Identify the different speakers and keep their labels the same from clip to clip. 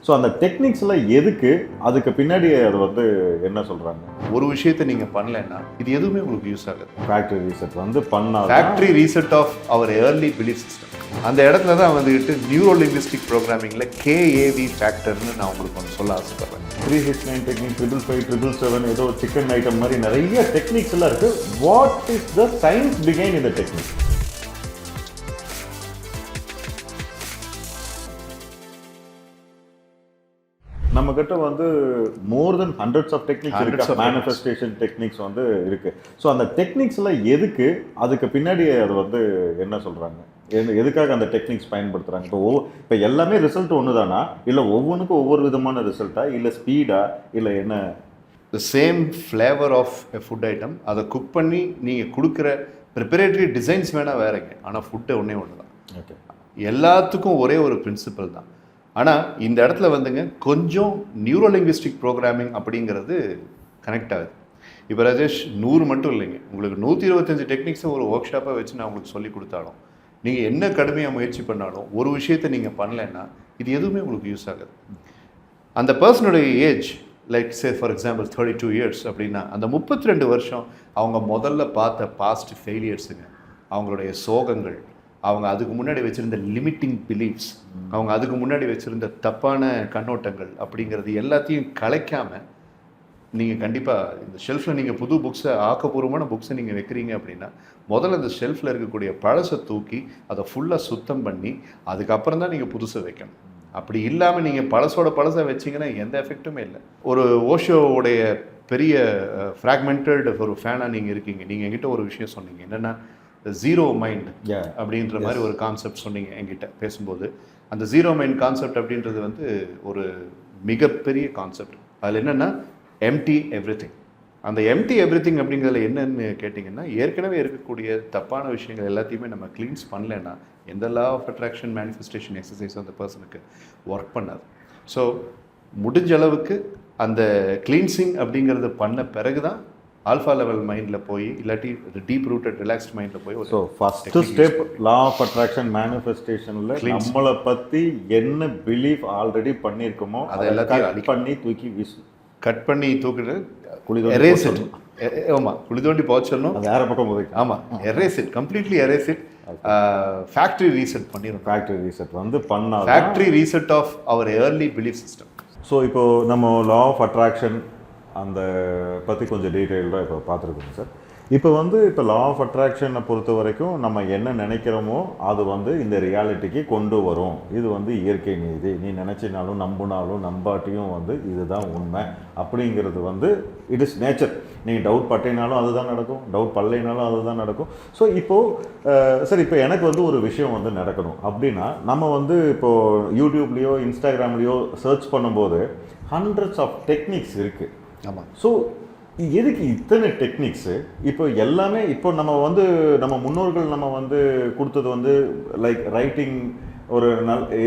Speaker 1: So அந்த டெக்னிக்ஸ்லாம் எதுக்கு, அதுக்கு பின்னாடி அது வந்து என்ன சொல்கிறாங்க?
Speaker 2: ஒரு விஷயத்தை நீங்கள் பண்ணலைன்னா இது எதுவுமே உங்களுக்கு யூஸ் ஆகுது.
Speaker 1: ஃபேக்ட்ரி ரீசெட் வந்து பண்ணால்
Speaker 2: factory reset of our early belief system. அந்த இடத்துல தான் வந்துக்கிட்டு நியூரோ லிங்குவிஸ்டிக் ப்ரோக்ராமிங்கில் KAV ஃபேக்டர்னு நான் உங்களுக்கு ஒன்று சொல்ல ஆசைப்படுறேன்.
Speaker 1: 369 டெக்னிக், 555, 777 ஏதோ சிக்கன் ஐட்டம் மாதிரி நிறைய டெக்னிக்ஸ் எல்லாம் இருக்குது. What is the science behind இந்த டெக்னிக்? நம்ம கிட்ட வந்து மோர் தென் ஹண்ட்ரட்ஸ் ஆஃப் டெக்னிக்ஸ் இருக்கு, மேனிஃபெஸ்டேஷன் டெக்னிக்ஸ் வந்து இருக்கு. ஸோ அந்த டெக்னிக்ஸ்லாம் எதுக்கு, அதுக்கு பின்னாடி அது வந்து என்ன சொல்றாங்க, எதுக்காக அந்த டெக்னிக்ஸ் பயன்படுத்துறாங்க? இப்போ எல்லாமே ரிசல்ட் ஒன்று தானா, இல்லை ஒவ்வொன்றுக்கும் ஒவ்வொரு விதமான ரிசல்ட்டா, இல்லை ஸ்பீடா, இல்லை என்ன?
Speaker 2: The same flavour of a food item, அதை குக் பண்ணி நீங்கள் கொடுக்குற ப்ரிப்பரேட்டரி டிசைன்ஸ் வேணால் வேறங்க, ஆனால் ஃபுட்டு ஒன்றே ஒன்று தான்.
Speaker 1: ஓகே, எல்லாத்துக்கும்
Speaker 2: ஒரே ஒரு பிரின்சிபல் தான். ஆனால் இந்த இடத்துல வந்துங்க கொஞ்சம் நியூரோ லிங்குவிஸ்டிக் ப்ரோக்ராமிங் அப்படிங்கிறது கனெக்ட் ஆகுது. இப்போ ராஜேஷ் 100 மட்டும் இல்லைங்க, உங்களுக்கு 125 டெக்னிக்ஸை ஒரு ஒர்க் ஷாப்பாக வச்சு நான் உங்களுக்கு சொல்லி கொடுத்தாலும், நீங்கள் என்ன கடுமையாக முயற்சி பண்ணாலும், ஒரு விஷயத்தை நீங்கள் பண்ணலைன்னா இது எதுவுமே உங்களுக்கு யூஸ் ஆகுது. அந்த பர்சனுடைய age like say for example 32 years அப்படின்னா, அந்த 32 வருஷம் அவங்க முதல்ல பார்த்த பாஸ்ட் ஃபெயிலியர்ஸுங்க, அவங்களுடைய சோகங்கள், அவங்க அதுக்கு முன்னாடி வச்சுருந்த லிமிட்டிங் பிலீஃப்ஸ், அவங்க அதுக்கு முன்னாடி வச்சுருந்த தப்பான கண்ணோட்டங்கள் அப்படிங்கிறது எல்லாத்தையும் கலைக்காமல் நீங்கள் கண்டிப்பாக இந்த ஷெல்ஃபில் நீங்கள் புது புக்ஸை, ஆக்கப்பூர்வமான புக்ஸை நீங்கள் வைக்கிறீங்க அப்படின்னா, முதல்ல அந்த ஷெல்ஃபில் இருக்கக்கூடிய பழசை தூக்கி அதை ஃபுல்லாக சுத்தம் பண்ணி அதுக்கப்புறம் தான் நீங்கள் புதுசை வைக்கணும். அப்படி இல்லாமல் நீங்கள் பழசை வச்சிங்கன்னா எந்த எஃபெக்ட்டுமே இல்லை. ஒரு ஓஷோவுடைய பெரிய ஃப்ராக்மெண்டட் ஒரு ஃபேனாக நீங்கள் இருக்கீங்க. நீங்கள் என்கிட்ட ஒரு விஷயம் சொன்னீங்க, என்னென்னா ஜீரோ மைண்ட் அப்படின்ற மாதிரி ஒரு கான்செப்ட் சொன்னீங்க என்கிட்ட பேசும்போது. அந்த ஜீரோ மைண்ட் கான்செப்ட் அப்படின்றது வந்து ஒரு மிகப்பெரிய கான்செப்ட். அதில் என்னென்னா எம்டி எவ்ரிதிங். அந்த எம்டி எவ்ரிதிங் அப்படிங்கிறதுல என்னன்னு கேட்டிங்கன்னா, ஏற்கனவே இருக்கக்கூடிய தப்பான விஷயங்கள் எல்லாத்தையுமே நம்ம க்ளீன்ஸ் பண்ணலைன்னா எந்த law of attraction manifestation exercise அந்த பர்சனுக்கு ஒர்க் பண்ணாது. ஸோ முடிஞ்ச அளவுக்கு அந்த கிளீன்சிங் அப்படிங்கிறது பண்ண பிறகு தான் ஆல்ஃபா லெவல் மைண்டில் போய், இல்லாட்டி டீப் ரூட்டட் ரிலாக்ஸ்ட் மைண்டில் போய்.
Speaker 1: So first step law of attraction மேனிஃபெஸ்டேஷனில் நம்மளை பற்றி என்ன பிலீஃப் ஆல்ரெடி பண்ணியிருக்கோமோ அதை எல்லாத்தையும் கட் பண்ணி தூக்கிட்டு
Speaker 2: எரேஸ் இட். ஆமாம், குழி தோண்டி போச்சிடணும்,
Speaker 1: அது வேறு பக்கம் போய்.
Speaker 2: ஆமாம், erase it, completely erase it. Factory reset பண்ணிடும்.
Speaker 1: ஃபேக்ட்ரி ரீசெட் வந்து பண்ணால்
Speaker 2: factory reset of our early belief system.
Speaker 1: So இப்போது நம்ம லா ஆஃப் அட்ராக்ஷன் அந்த பற்றி கொஞ்சம் டீட்டெயில்டாக இப்போ பார்த்துருக்கோங்க சார். இப்போ வந்து இப்போ லா ஆஃப் அட்ராக்ஷனை பொறுத்த வரைக்கும் நம்ம என்ன நினைக்கிறோமோ அது வந்து இந்த ரியாலிட்டிக்கு கொண்டு வரும். இது வந்து இயற்கை நீதி. நீ நினச்சினாலும் நம்பினாலும் நம்பாட்டியும் வந்து இதுதான் உண்மை அப்படிங்கிறது வந்து இட் இஸ் நேச்சர். நீங்கள் டவுட் பட்டினாலும் அதுதான் நடக்கும், டவுட் பல்லைனாலும் அதுதான் நடக்கும். ஸோ இப்போது சார், இப்போ எனக்கு வந்து ஒரு விஷயம் வந்து நடக்கணும் அப்படின்னா, நம்ம வந்து இப்போது யூடியூப்லேயோ இன்ஸ்டாகிராம்லேயோ சர்ச் பண்ணும்போது ஹண்ட்ரட்ஸ் ஆஃப் டெக்னிக்ஸ் இருக்குது.
Speaker 2: ஆமாம்.
Speaker 1: ஸோ எதுக்கு இத்தனை டெக்னிக்ஸு? இப்போ எல்லாமே இப்போ நம்ம முன்னோர்கள் நம்ம வந்து கொடுத்தது வந்து லைக் ரைட்டிங், ஒரு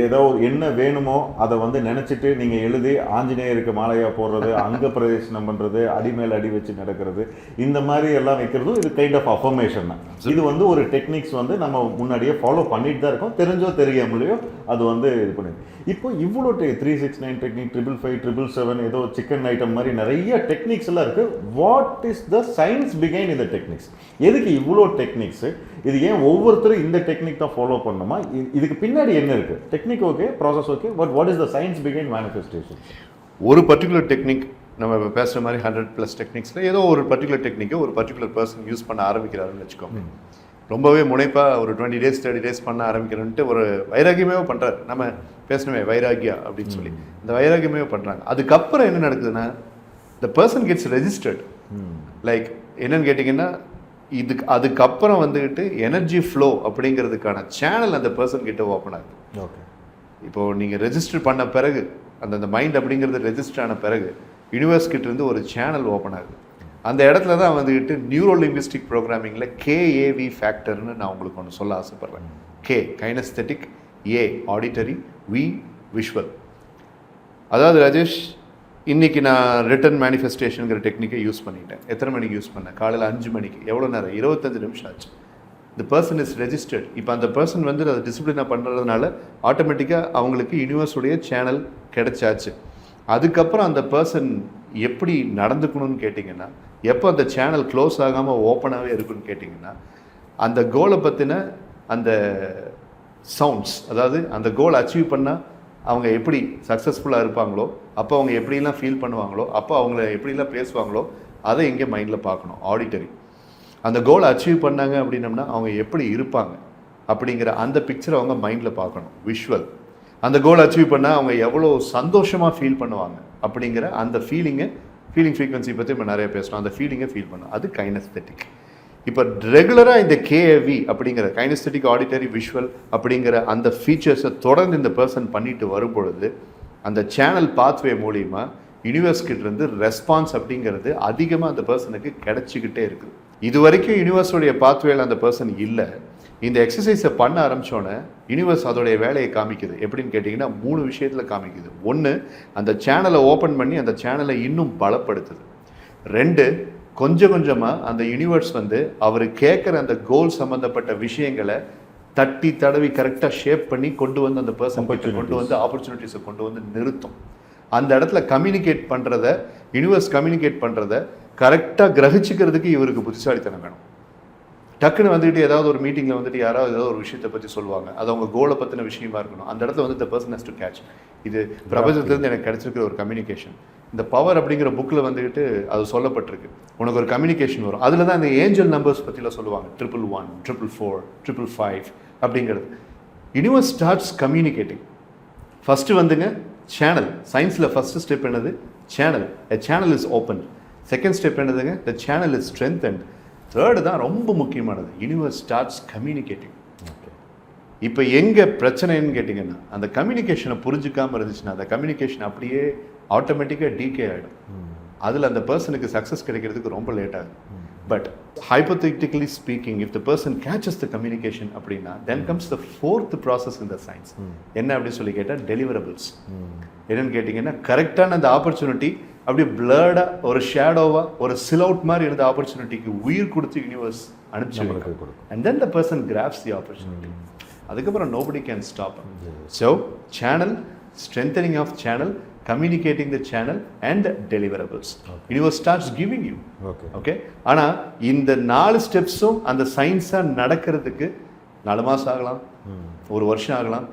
Speaker 1: ஏதோ என்ன வேணுமோ அதை வந்து நினச்சிட்டு நீங்கள் எழுதி ஆஞ்சநேயருக்கு மாலையாக போடுறது, அங்க பிரதேசனம் பண்ணுறது, அடி மேல் அடி வச்சு நடக்கிறது, இந்த மாதிரி எல்லாம் வைக்கிறதும் இது கைண்ட் ஆஃப் அஃபர்மேஷன் தான். இது வந்து ஒரு டெக்னிக்ஸ் வந்து நம்ம முன்னாடியே ஃபாலோ பண்ணிட்டு தான் இருக்கோம், தெரிஞ்சோ தெரியாமலையோ அது வந்து இது பண்ணி. இப்போ இவ்வளோ 369 டெக்னிக், 555, 777 ஏதோ சிக்கன் ஐட்டம் மாதிரி நிறைய டெக்னிக்ஸ் எல்லாம் இருக்குது. What is the science behind இந்த டெக்னிக்ஸ்? எதுக்கு இவ்வளோ டெக்னிக்ஸு? இது ஏன் ஒவ்வொருத்தரும் இந்த டெக்னிக் தான் ஃபாலோ பண்ணணுமா? இதுக்கு பின்னாடி என்ன இருக்கு? Technique okay, process okay, but what is the science behind manifestation?
Speaker 2: ஒரு பர்டிகுலர் டெக்னிக், நம்ம இப்போ பேசுகிற மாதிரி 100+ டெக்னிக்ஸில் ஏதோ ஒரு பர்டிகுலர் டெக்னிக்கை ஒரு பர்டிகுலர் பர்சன் யூஸ் பண்ண ஆரம்பிக்கிறாருன்னு வச்சுக்கோங்க. ரொம்பவே முனைப்பாக ஒரு 20 days 30 days பண்ண ஆரம்பிக்கிறேன்ட்டு ஒரு வைராகியமே பண்ணுறாரு. நம்ம பேசணுமே வைராகியா அப்படின்னு சொல்லி இந்த வைராகியமே பண்ணுறாங்க. அதுக்கப்புறம் என்ன நடக்குதுன்னா, the person gets registered. Like என்னன்னு கேட்டிங்கன்னா, அதுக்கப்புறம் வந்துக்கிட்டு எனர்ஜி ஃப்ளோ அப்படிங்கிறதுக்கான சேனல் அந்த பர்சன் கிட்ட ஓப்பன் ஆகுது.
Speaker 1: ஓகே,
Speaker 2: இப்போது நீங்கள் ரெஜிஸ்டர் பண்ண பிறகு, அந்த மைண்ட் அப்படிங்கிறது ரெஜிஸ்டர் ஆன பிறகு யூனிவர்ஸ் கிட்டேருந்து ஒரு சேனல் ஓப்பன் ஆகுது. அந்த இடத்துல தான் வந்துக்கிட்டு நியூரோ லிங்குவிஸ்டிக் ப்ரோக்ராமிங்கில் KAV ஃபேக்டர்னு நான் உங்களுக்கு ஒன்று சொல்ல ஆசைப்பட்றேன். K கைனஸ்தெட்டிக், A auditory, V visual. அதாவது ராஜேஷ், இன்றைக்கி நான் ரிட்டன் மேனிஃபெஸ்டேஷனுங்கிற டெக்னிக்கை யூஸ் பண்ணிட்டேன். எத்தனை மணிக்கு யூஸ் பண்ணேன்? காலையில் 5 மணிக்கு. எவ்வளோ நேரம்? 25 நிமிஷம் ஆச்சு. the person is registered. இப்போ அந்த பர்சன் வந்து அதை டிசிப்ளினாக பண்ணுறதுனால ஆட்டோமேட்டிக்காக அவங்களுக்கு யூனிவர்ஸுடைய சேனல் கிடைச்சாச்சு. அதுக்கப்புறம் அந்த பர்சன் எப்படி நடந்துக்கணும்னு கேட்டிங்கன்னா, எப்போ அந்த சேனல் க்ளோஸ் ஆகாமல் ஓப்பனாகவே இருக்குன்னு கேட்டிங்கன்னா, அந்த கோலை பற்றின அந்த சவுண்ட்ஸ், அதாவது அந்த கோல் அச்சீவ் பண்ணால் அவங்க எப்படி சக்ஸஸ்ஃபுல்லாக இருப்பாங்களோ, அப்போ அவங்க எப்படிலாம் ஃபீல் பண்ணுவாங்களோ, அப்போ அவங்கள எப்படிலாம் பேசுவாங்களோ, அதை இங்கே மைண்டில் பார்க்கணும். ஆடிட்டரி அந்த கோலை அச்சீவ் பண்ணாங்க அப்படின்னம்னா அவங்க எப்படி இருப்பாங்க அப்படிங்கிற அந்த பிக்சரை அவங்க மைண்டில் பார்க்கணும். விஷுவல் அந்த கோல் அச்சீவ் பண்ணால் அவங்க எவ்வளோ சந்தோஷமாக ஃபீல் பண்ணுவாங்க அப்படிங்கிற அந்த ஃபீலிங் ஃப்ரீக்வன்சி பற்றி இப்போ நிறைய பேசணும். அந்த ஃபீலிங்கை ஃபீல் பண்ணணும். அது கைனஸ்தெட்டிக். இப்போ ரெகுலராக இந்த கேஏவி அப்படிங்கிற கைனஸ்தெட்டிக், ஆடிட்டரி, விஷுவல் அப்படிங்கிற அந்த ஃபீச்சர்ஸை தொடர்ந்து இந்த பர்சன் பண்ணிட்டு வரும் பொழுது அந்த சேனல் பாத்வே மூலிமா யூனிவர்ஸ்கிட்டேருந்து ரெஸ்பான்ஸ் அப்படிங்கிறது அதிகமாக அந்த பர்சனுக்கு கிடைச்சிக்கிட்டே இருக்குது. இது வரைக்கும் யூனிவர்ஸோடைய பாத்வேல அந்த பர்சன் இல்லை. இந்த எக்ஸசைஸை பண்ண ஆரம்பித்தோன்னே யூனிவர்ஸ் அதோடைய வேலையை காமிக்குது. எப்படின்னு கேட்டிங்கன்னா 3 விஷயத்தில் காமிக்குது. 1, அந்த சேனலை ஓப்பன் பண்ணி அந்த சேனலை இன்னும் பலப்படுத்துது. 2, கொஞ்சம் கொஞ்சமாக அந்த யூனிவர்ஸ் வந்து அவர் கேட்குற அந்த கோல் சம்மந்தப்பட்ட விஷயங்களை தட்டி தடவி கரெக்டாக ஷேப் பண்ணி கொண்டு வந்து அந்த பர்சன் கொண்டு வந்து ஆப்பர்ச்சுனிட்டிஸை கொண்டு வந்து நிறுத்தும். அந்த இடத்துல கம்யூனிகேட் பண்ணுறத, யூனிவர்ஸ் கம்யூனிகேட் பண்ணுறத கரெக்டாக கிரகிச்சிக்கிறதுக்கு இவருக்கு புத்திசாலித்தனம் வேணும். டக்குன்னு வந்துட்டு ஏதாவது ஒரு மீட்டிங்கில் வந்துட்டு யாராவது ஏதாவது ஒரு விஷயத்தை பற்றி சொல்லுவாங்க, அது அவங்க கோலை பற்றின விஷயமா இருக்கணும். அந்த இடத்துல வந்து the person has to catch. இது பிரபஞ்சத்துலேருந்து எனக்கு கிடைச்சிருக்கிற ஒரு கம்யூனிகேஷன். இந்த பவர் அப்படிங்கிற புக்கில் வந்துட்டு அது சொல்லப்பட்டிருக்கு. உனக்கு ஒரு கம்யூனிகேஷன் வரும். அதில் தான் இந்த ஏஞ்சல் நம்பர்ஸ் பற்றிலாம் சொல்லுவாங்க. 111, 444, 555 அப்படிங்கிறது. Universe starts communicating. ஃபஸ்ட்டு வந்துங்க சேனல். சயின்ஸில் ஃபஸ்ட்டு ஸ்டெப் என்னது? Channel. A channel is open. Second step என்னதுங்க? The channel is strengthened. Third தான் ரொம்ப முக்கியமானது. Universe starts communicating. இப்போ எங்கே பிரச்சனைன்னு கேட்டிங்கன்னா, அந்த கம்யூனிகேஷனை புரிஞ்சுக்காமல் இருந்துச்சுன்னா அந்த கம்யூனிகேஷன் அப்படியே ஆட்டோமேட்டிக்காக டீகே ஆகிடும். அதில் அந்த பர்சனுக்கு சக்ஸஸ் கிடைக்கிறதுக்கு ரொம்ப லேட் ஆகும். But hypothetically speaking, if the person catches the communication அப்படின்னா then comes the fourth process in the science. என்ன அப்படின்னு சொல்லி கேட்டால் deliverables. என்னன்னு கேட்டிங்கன்னா, கரெக்டான அந்த ஆப்பர்ச்சுனிட்டி அப்படியே பிளர்டாக ஒரு ஷேடோவாக ஒரு சில் அவுட் மாதிரி இருந்த ஆப்பர்ச்சுனிட்டிக்கு உயிர் கொடுத்து யூனிவர்ஸ் அனுப்பிச்சு and then the person grabs the opportunity. அதுக்கப்புறம் nobody can stop. So channel, strengthening of channel, communicating the channel and deliverables. Universe starts giving you. Okay. ஆனால் இந்த 4 ஸ்டெப்ஸும் அந்த சயின்ஸாக நடக்கிறதுக்கு 4 மாதம் ஆகலாம், 1 வருஷம் ஆகலாம்.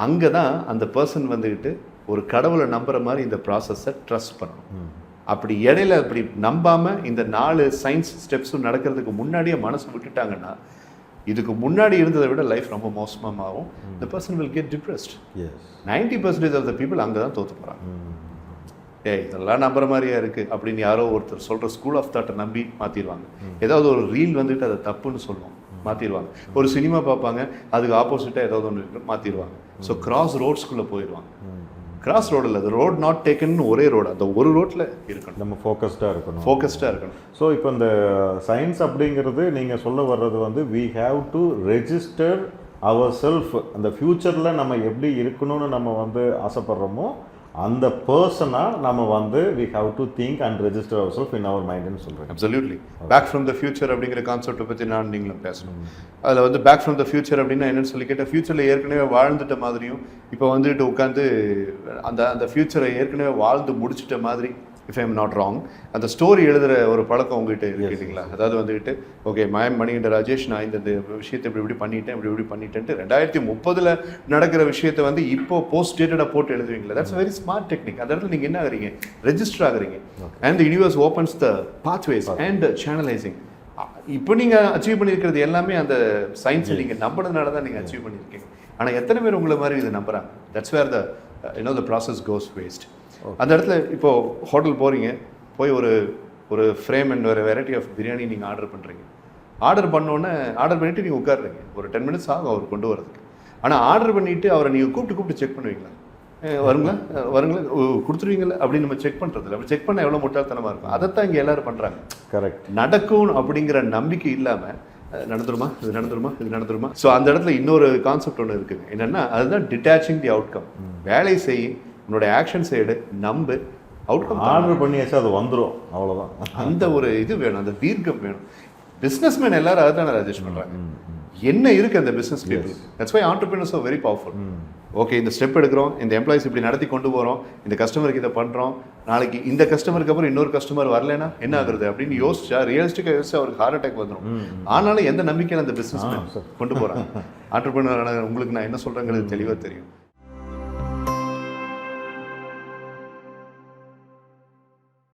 Speaker 2: அங்கே தான் அந்த பர்சன் வந்துக்கிட்டு ஒரு கடவுளை நம்புற மாதிரி இந்த ப்ராசஸை ட்ரஸ்ட் பண்ணணும். அப்படி இடையில அப்படி நம்பாமல் இந்த 4 சயின்ஸ் ஸ்டெப்ஸும் நடக்கிறதுக்கு முன்னாடியே மனசு விட்டுட்டாங்கன்னா, இதுக்கு முன்னாடி இருந்ததை விட லைஃப் ரொம்ப மோசமாக ஆகும். the person will get depressed. 90% of the people அங்கே தான் தோற்று போகிறாங்க. இதெல்லாம் நம்புற மாதிரியா இருக்குது அப்படின்னு யாரோ ஒருத்தர் சொல்கிற ஸ்கூல் ஆஃப் தாட்டை நம்பி மாற்றிடுவாங்க. ஏதாவது ஒரு ரீல் வந்துட்டு அதை தப்புன்னு சொல்லுவோம், மாற்றிடுவாங்க. ஒரு சினிமா பார்ப்பாங்க, அதுக்கு ஆப்போசிட்டாக ஏதாவது ஒன்று மாற்றிடுவாங்க. ஸோ கிராஸ் ரோட்ஸ்குள்ளே போயிடுவாங்க. கிராஸ் ரோடு இல்லை, அது ரோட் நாட் டேக்கன்னு ஒரே ரோடு, அந்த ஒரு ரோட்டில் இருக்கணும். நம்ம ஃபோக்கஸ்டாக இருக்கணும்.
Speaker 1: ஸோ இப்போ இந்த சயின்ஸ் அப்படிங்கிறது நீங்கள் சொல்ல வர்றது வந்து we have to register ourselves. அந்த ஃப்யூச்சரில் நம்ம எப்படி இருக்கணும்னு நம்ம வந்து ஆசைப்படுறோமோ அந்த பர்சனாக நம்ம வந்து we have to think and register ourselves in our mind ன்னு சொல்கிறேன்.
Speaker 2: Absolutely. Back from the future அப்படிங்கிற கான்செப்டை பற்றி நான் நீங்களும் பேசணும். அதில் வந்து பேக் ஃப்ரம் த ஃபியூச்சர் அப்படின்னா என்னென்னு சொல்லி கேட்டால், ஃபியூச்சரில் ஏற்கனவே வாழ்ந்துட்ட மாதிரியும் இப்போ வந்துட்டு உட்காந்து அந்த ஃபியூச்சரை ஏற்கனவே வாழ்ந்து முடிச்சிட்ட மாதிரி, if I am not wrong, அந்த ஸ்டோரி எழுதுகிற ஒரு பழக்கம் உங்ககிட்ட இருக்கு இல்லைங்களா? அதாவது வந்துட்டு ஓகே, மணிகண்டன் ராஜேஷ், நான் இந்த விஷயத்தை இப்படி பண்ணிட்டேன்ட்டு 2030 நடக்கிற விஷயத்தை வந்து இப்போ போஸ்ட் டேட்டடாக போட்டு எழுதுவீங்களா? That's very smart technique. அந்த இடத்துல நீங்கள் என்ன ஆகுறீங்க? ரெஜிஸ்டர் ஆகுறீங்க. And the universe opens the pathways and channelising. இப்போ நீங்கள் அச்சீவ் பண்ணியிருக்கிறது எல்லாமே அந்த சயின்ஸை நீங்கள் நம்பினதுனால தான் நீங்கள் அச்சீவ் பண்ணியிருக்கீங்க. ஆனால் எத்தனை பேர் உங்களை மாதிரி இதை நம்புகிறாங்க? That's where the process goes waste. அந்த இடத்துல இப்போது ஹோட்டல் போகிறீங்க, போய் ஒரு ஃப்ரேம் அண்ட் ஒரு வெரைட்டி ஆஃப் பிரியாணி நீங்கள் ஆர்டர் பண்ணுறீங்க. ஆர்டர் பண்ணிவிட்டு நீங்கள் உட்காடுறீங்க. ஒரு 10 minutes ஆகும் அவர் கொண்டு வரதுக்கு. ஆனால் ஆர்டர் பண்ணிவிட்டு அவரை நீங்கள் கூப்பிட்டு செக் பண்ணுவீங்களா? வருங்களா கொடுத்துருவீங்களா அப்படின்னு நம்ம செக் பண்ணுறதில்ல. அப்படி செக் பண்ண எவ்வளோ முட்டாள்தனமாக இருக்கும். அதைத்தான் இங்கே எல்லோரும் பண்ணுறாங்க.
Speaker 1: கரெக்ட்.
Speaker 2: நடக்கும் அப்படிங்கிற நம்பிக்கை இல்லாமல் இது நடந்துருமா. ஸோ அந்த இடத்துல இன்னொரு கான்செப்ட் ஒன்று இருக்குது. என்னென்னா, அதுதான் டிட்டாச்சிங் தி அவுட்கம். வேலை செய்யும், உன்னோட ஆக்ஷன் சைடு நம்பு, அவுட்கம்
Speaker 1: ஆர்டர் பண்ணியாச்சு, அது வந்துடும், அவ்வளோதான்.
Speaker 2: அந்த ஒரு இது வேணும், அந்த தீர்க்கம் வேணும். பிஸ்னஸ்மேன் எல்லாரும் அதை தானே ராஜேஷ் பண்ணுறாங்க. என்ன இருக்குது அந்த business people. That's why entrepreneurs are very powerful. Okay, இந்த ஸ்டெப் எடுக்கிறோம், இந்த எம்ப்ளாயிஸ் இப்படி நடத்தி கொண்டு போகிறோம், இந்த கஸ்டமருக்கு இதை பண்ணுறோம், நாளைக்கு இந்த கஸ்டமருக்கு அப்புறம் இன்னொரு கஸ்டமர் வரலன்னா என்ன ஆகுறது அப்படின்னு யோசிச்சா, ரியலிஸ்டிக்காக யோசிச்சா அவருக்கு ஹார்ட் அட்டாக் வந்துடும். ஆனாலும் எந்த நம்பிக்கையில் அந்த பிஸ்னஸ் கொண்டு போகிறாங்க. ஆண்டர்பிரினர் உங்களுக்கு நான் என்ன சொல்கிறேங்கிறது தெளிவாக தெரியும்.